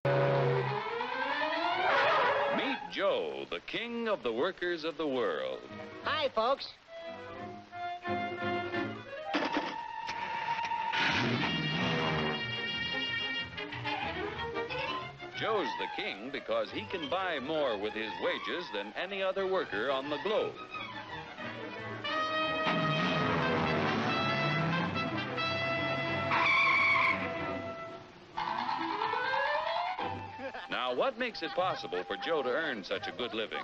Meet Joe, the king of the workers of the world. Hi, folks. Joe's the king because he can buy more with his wages than any other worker on the globe. Now, what makes it possible for Joe to earn such a good living?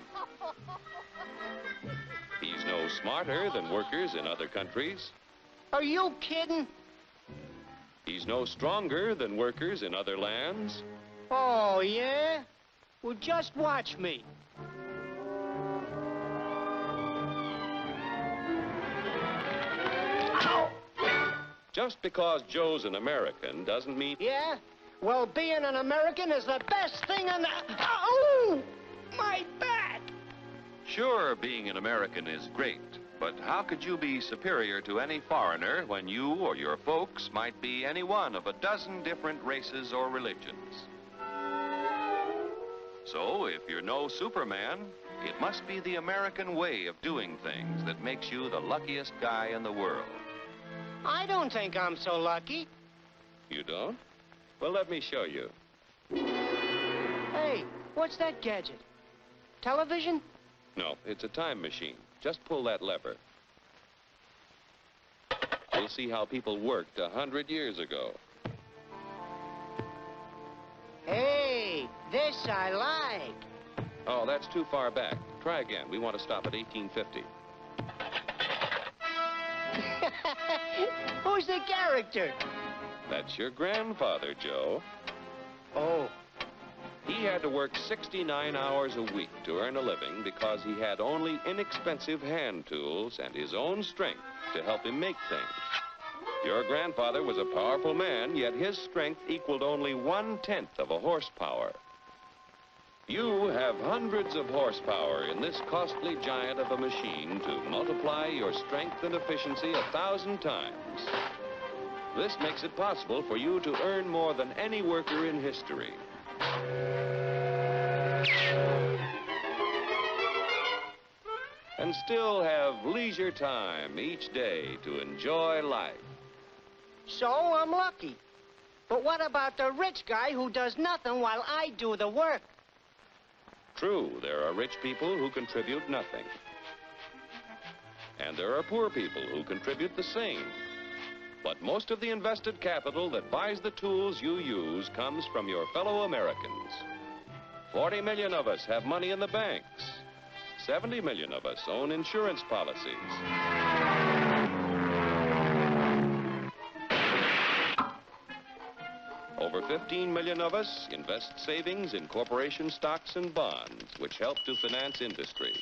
He's no smarter than workers in other countries. Are you kidding? He's no stronger than workers in other lands. Oh, yeah? Well, just watch me. Ow! Just because Joe's an American doesn't mean... Yeah? Well, being an American is the best thing in the... Oh! My back! Sure, being an American is great, but how could you be superior to any foreigner when you or your folks might be any one of a dozen different races or religions? So, if you're no Superman, it must be the American way of doing things that makes you the luckiest guy in the world. I don't think I'm so lucky. You don't? Well, let me show you. Hey, what's that gadget? Television? No, it's a time machine. Just pull that lever. You'll see how people worked 100 years ago. Hey, this I like. Oh, that's too far back. Try again. We want to stop at 1850. Who's the character? That's your grandfather, Joe. Oh. He had to work 69 hours a week to earn a living because he had only inexpensive hand tools and his own strength to help him make things. Your grandfather was a powerful man, yet his strength equaled only 1/10 of a horsepower. You have hundreds of horsepower in this costly giant of a machine to multiply your strength and efficiency 1,000 times. This makes it possible for you to earn more than any worker in history. And still have leisure time each day to enjoy life. So I'm lucky. But what about the rich guy who does nothing while I do the work? True, there are rich people who contribute nothing. And there are poor people who contribute the same. But most of the invested capital that buys the tools you use comes from your fellow Americans. 40 million of us have money in the banks. 70 million of us own insurance policies. Over 15 million of us invest savings in corporation stocks and bonds, which help to finance industry.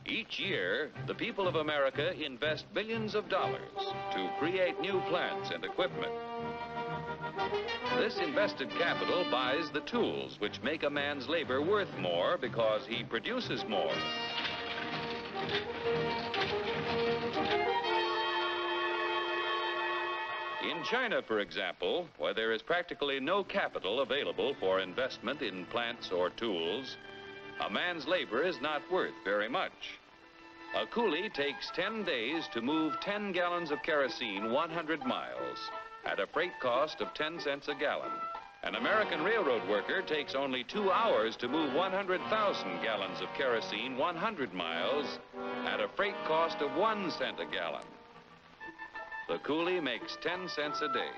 Each year, the people of America invest billions of dollars to create new plants and equipment. This invested capital buys the tools which make a man's labor worth more because he produces more. In China, for example, where there is practically no capital available for investment in plants or tools, a man's labor is not worth very much. A coolie takes 10 days to move 10 gallons of kerosene 100 miles at a freight cost of 10 cents a gallon. An American railroad worker takes only 2 hours to move 100,000 gallons of kerosene 100 miles at a freight cost of 1 cent a gallon. The coolie makes 10 cents a day.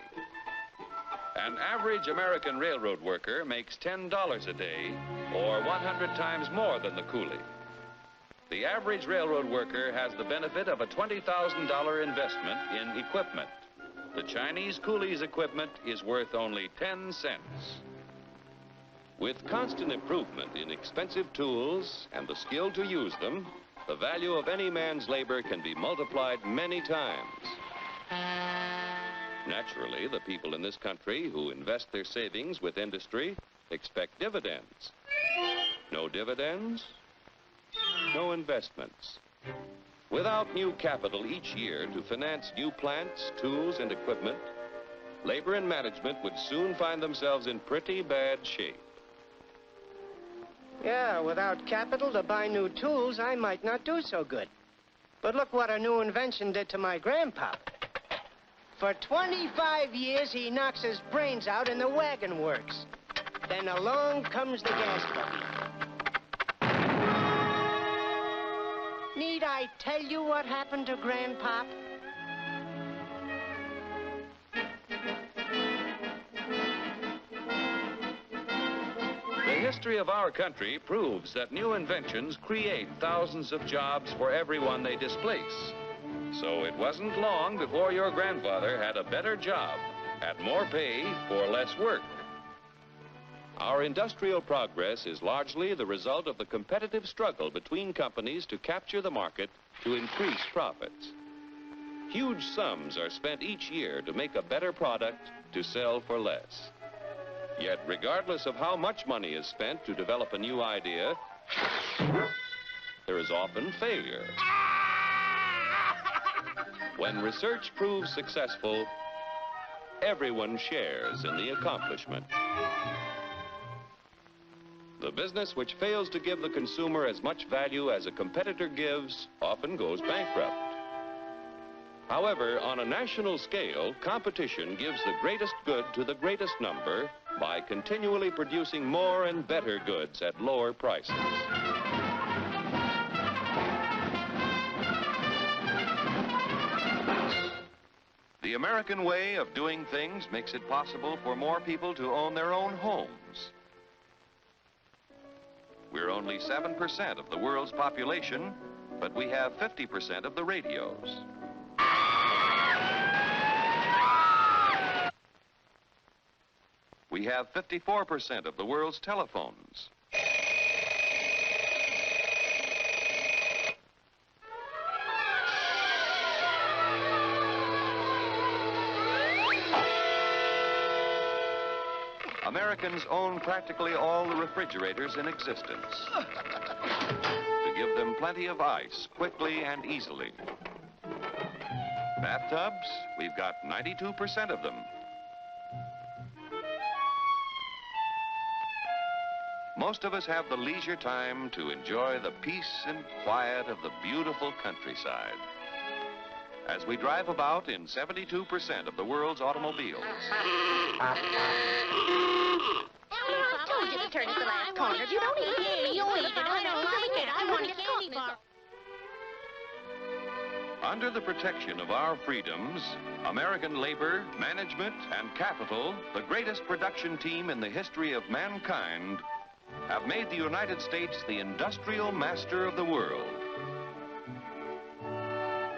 An average American railroad worker makes $10 a day, or 100 times more than the coolie. The average railroad worker has the benefit of a $20,000 investment in equipment. The Chinese coolie's equipment is worth only 10 cents. With constant improvement in expensive tools and the skill to use them, the value of any man's labor can be multiplied many times. Naturally, the people in this country who invest their savings with industry expect dividends. No dividends, no investments. Without new capital each year to finance new plants, tools, and equipment, labor and management would soon find themselves in pretty bad shape. Yeah, without capital to buy new tools, I might not do so good. But look what a new invention did to my grandpa. For 25 years, he knocks his brains out in the wagon works. Then along comes the gas buggy. Need I tell you what happened to Grandpop? The history of our country proves that new inventions create thousands of jobs for everyone they displace. So it wasn't long before your grandfather had a better job, at more pay for less work. Our industrial progress is largely the result of the competitive struggle between companies to capture the market to increase profits. Huge sums are spent each year to make a better product to sell for less. Yet, regardless of how much money is spent to develop a new idea, there is often failure. When research proves successful, everyone shares in the accomplishment. The business which fails to give the consumer as much value as a competitor gives often goes bankrupt. However, on a national scale, competition gives the greatest good to the greatest number by continually producing more and better goods at lower prices. The American way of doing things makes it possible for more people to own their own homes. We're only 7% of the world's population, but we have 50% of the radios. We have 54% of the world's telephones. Americans own practically all the refrigerators in existence to give them plenty of ice quickly and easily. Bathtubs, we've got 92% of them. Most of us have the leisure time to enjoy the peace and quiet of the beautiful countryside as we drive about in 72% of the world's automobiles. I told you to turn at the last corner. If you don't eat it, you eat it. I don't like it. I want a candy bar. Under the protection of our freedoms, American labor, management, and capital, the greatest production team in the history of mankind, have made the United States the industrial master of the world.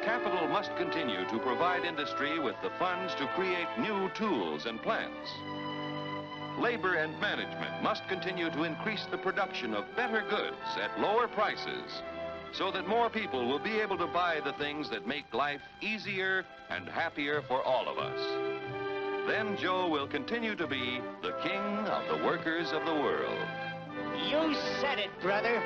Capital must continue to provide industry with the funds to create new tools and plants. Labor and management must continue to increase the production of better goods at lower prices so that more people will be able to buy the things that make life easier and happier for all of us. Then Joe will continue to be the king of the workers of the world. You said it, brother.